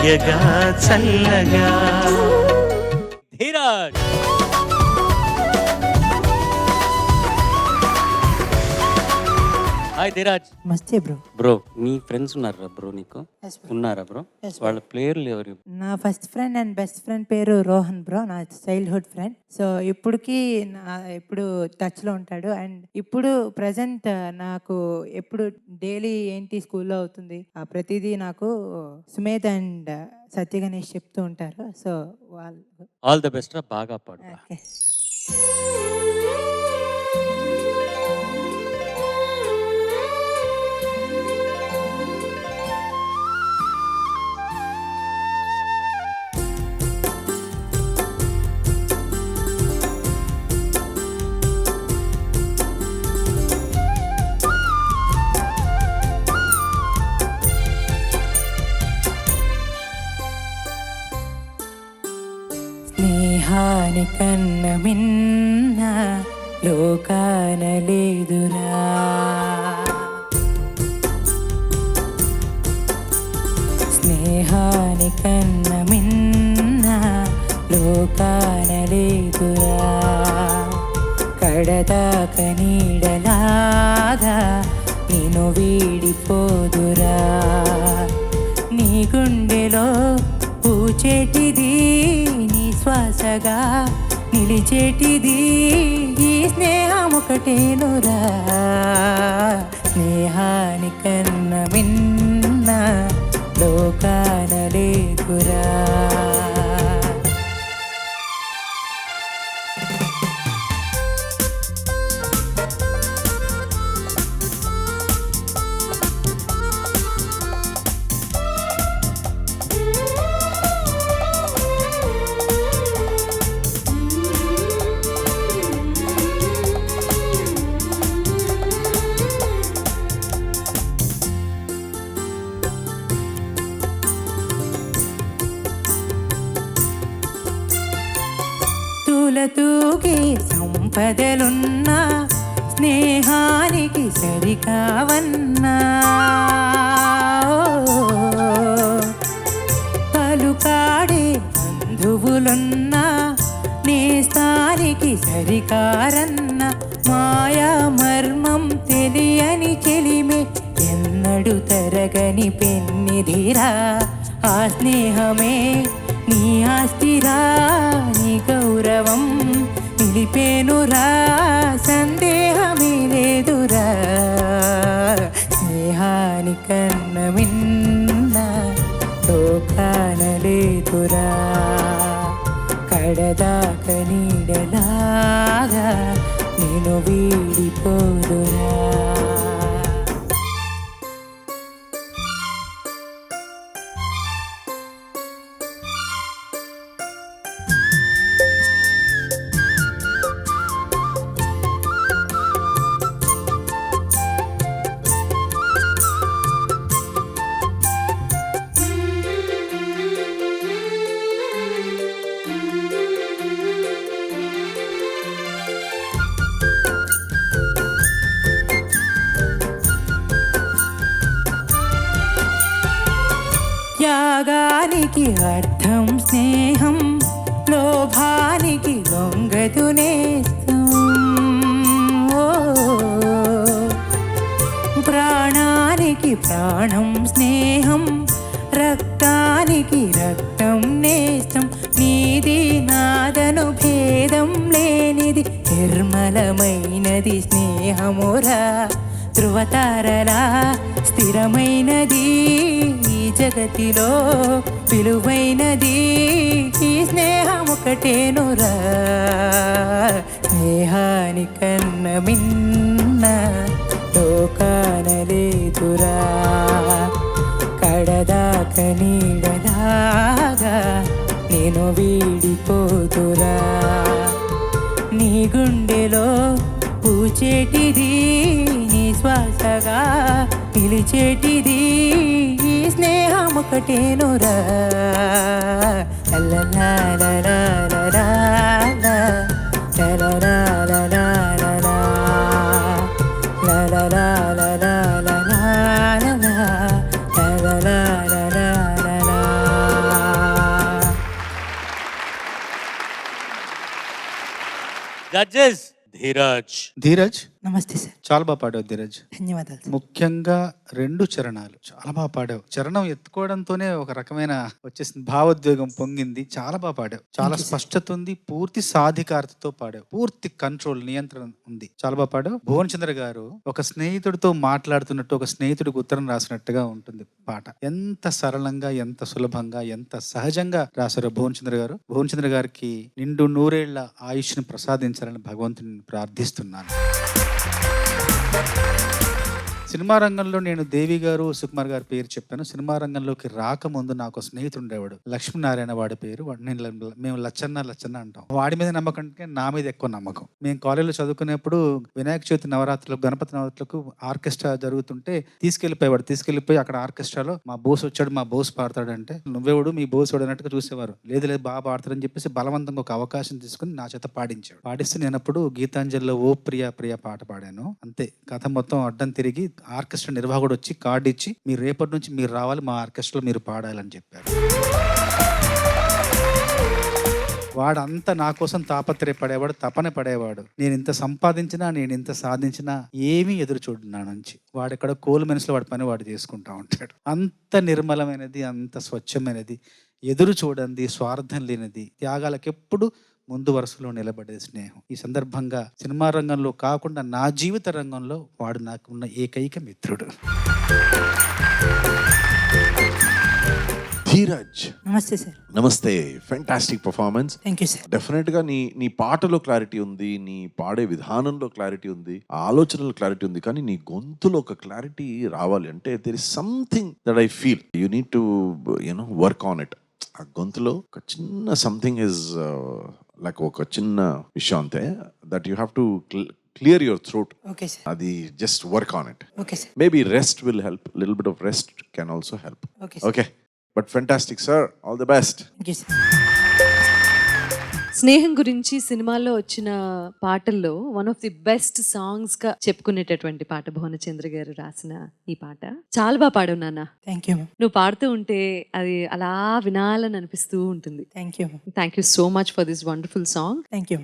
హాయగా చల్లగా. ధీరజ్ హాయ్ ధీరజ్. మస్తే bro. Bro నీ ఫ్రెండ్స్ ఉన్నారా బ్రో? నీకు Yes, bro. ఉన్నారా బ్రో? Yes, bro. వాళ్ళ ప్లేయర్లు ఎవరు? నా first friend and best friend పేరు రోహన్ బ్రో, నా చైల్డ్హుడ్ ఫ్రెండ్. సో ఇప్పటికి ఎప్పుడు టచ్లో ఉంటాడు. అండ్ ఇప్పుడు ప్రజెంట్ నాకు ఎప్పుడు డైలీ ఏంటి స్కూల్లో అవుతుంది ప్రతిదీ నాకు సుమేధ్ అండ్ సత్య గణేష్ చెప్తూ ఉంటారు. సో వాళ్ళు ఆల్ ద బెస్ట్ రా, బాగా పాడు. ఓకే. స్నేహాని కన్న మిన్న లోకాన లేదురా, స్నేహాని కన్న మిన్న లోకాన లేదురా, కడదాక నీడలాగా నేను వీడిపోదురా, నీ గుండెలో పూచేటిది నీ శ్వాసగా నిలిచేటిది ఈ స్నేహం ఒకటేనురా, స్నేహాని కన్న మిన్న లోకాన లేదురా. తూగే సంపదలున్నా స్నేహానికి సరికావన్నా, పలుకాడే బంధువులున్నా నేస్తానికి సరికారన్న, మాయా మర్మం తెలియని చెలిమే ఎన్నడు తరగని పెన్నిధిరా, ఆ స్నేహమే నీ ఆస్తిరా, నీ గౌరవం నిలిపేనురా, సందేహమే లేదురా, స్నేహాని కన్న మిన్న లోకాన లేదురా, కడదాక నీడలాగా నేను వీడిపోదురా. త్యాగానికి అర్థం స్నేహం, లోభానికి లొంగదు నేస్తం, ప్రాణానికి ప్రాణం స్నేహం, రక్తానికి రక్తం నేస్తం, నీది నాదను భేదం లేనిది నిర్మలమైనది స్నేహమురా, ధృవతారలా స్థిరమైనది ఈ జగతిలో విలువైనది ఈ స్నేహం ఒకటేనురా, స్నేహాని కన్న మిన్న లోకాన లేదురా, కడదాక నీడలాగా నేను వీడిపోదురా, నీ గుండెలో పూచేటిది నీ శ్వాసగా పిలిచేటిది ఈ స్నేహం ఒకటేనురా, la జడ్జెస్ ధీరజ్. ధీరజ్ నమస్తే సార్. చాలా బాగా పాడావు ధీరజ్. ధన్యవాదాలు సార్. ముఖ్యంగా 2 చరణాలు చాలా బాగా పాడావు. చరణం ఎత్తుకోవడంతోనే ఒక రకమైన వచ్చేసింది, భావోద్వేగం పొంగింది. చాలా బాగా పాడావు. చాలా స్పష్టత ఉంది, పూర్తి సాధికారతతో పాడావు, పూర్తి కంట్రోల్, నియంత్రణ ఉంది. చాలా బాగా పాడావు. భువన్ చంద్ర గారు ఒక స్నేహితుడితో మాట్లాడుతున్నట్టు, ఒక స్నేహితుడికి ఉత్తరం రాసినట్టుగా ఉంటుంది పాట. ఎంత సరళంగా, ఎంత సులభంగా, ఎంత సహజంగా రాశారు భువన్ చంద్ర గారు. భువన్ చంద్ర గారికి నిండు 100 ఏళ్ల ఆయుష్ని ప్రసాదించాలని భగవంతుని ప్రార్థిస్తున్నాను. సినిమా రంగంలో నేను దేవి గారు, సుకుమార్ గారి పేరు చెప్పాను. సినిమా రంగంలోకి రాకముందు నాకు స్నేహితుడు ఉండేవాడు, లక్ష్మీనారాయణ. వాడి పేరు మేము లచ్చన్న అంటాం. వాడి మీద నమ్మకం అంటే నా మీద ఎక్కువ నమ్మకం. మేము కాలేజీలో చదువుకునేప్పుడు వినాయక చవితి నవరాత్రులకు, గణపతి నవరాత్రులకు ఆర్కెస్ట్రా జరుగుతుంటే తీసుకెళ్లిపోయి అక్కడ ఆర్కెస్ట్రాలో మా బోస్ వచ్చాడు, మా బోస్ పాడతాడంటే, నువ్వెవడు మీ బోస్ వాడు అన్నట్టుగా చూసేవారు. లేదు బాగా పాడతాడని చెప్పేసి బలవంతంగా ఒక అవకాశం తీసుకుని నా చేత పాడించాడు. పాడిస్తే నేను అప్పుడు గీతాంజలిలో ఓ ప్రియా ప్రియా పాట పాడాను. అంతే, కథ మొత్తం అడ్డం తిరిగి ఆర్కెస్ట్రా నిర్వాహకుడు వచ్చి కార్డు ఇచ్చి, మీరు రేపటి నుంచి మీరు రావాలి, మా ఆర్కెస్ట్రాలో మీరు పాడాలని చెప్పారు. వాడంతా నా కోసం తాపత్రయపడేవాడు, తపన పడేవాడు. నేను ఇంత సంపాదించినా, నేను ఇంత సాధించినా ఏమీ ఎదురు చూడు నా నుంచి. వాడెక్కడ కోల్ మనసులో వాడి పని వాడు చేసుకుంటా ఉంటాడు. అంత నిర్మలమైనది, అంత స్వచ్ఛమైనది, ఎదురు చూడండి, స్వార్థం లేనిది, త్యాగాలకు ఎప్పుడు ముందు వరుసలో నిలబడేది స్నేహం. ఈ సందర్భంగా సినిమా రంగంలో కాకుండా నా జీవిత రంగంలో వాడు నాకు ఉన్న ఏకైక మిత్రుడు. ధీరజ్, నమస్తే సార్. నమస్తే. Fantastic performance. Thank you sir. Definite గా నీ పాటలో క్లారిటీ ఉంది, నీ పాడే విధానంలో క్లారిటీ ఉంది, ఆలోచనలో క్లారిటీ ఉంది. కానీ నీ గొంతులో ఒక క్లారిటీ రావాలి అంటే there is something that I feel you need to work on it. ఆ గొంతులో ఒక చిన్న సంథింగ్ ఇస్ లైక్ ఒక చిన్న విషయం అంతే, that you have to clear your throat. Okay sir. అది just work on it. Okay sir. Maybe rest will help. Little bit of rest can also help. Okay sir. Okay. But fantastic, sir. All the best. Thank you sir. స్నేహం గురించి సినిమాలో వచ్చిన పాటల్లో one of the best songs గా చెప్పుకునేటటువంటి పాట భువనచంద్ర గారు రాసిన ఈ పాట. చాలా బాగా పాడావు నాన్న. Thank you. నువ్వు పాడుతూ ఉంటే అది అలా వినాలని అనిపిస్తూ ఉంటుంది. Thank you. Thank you so much for this wonderful song. Thank you.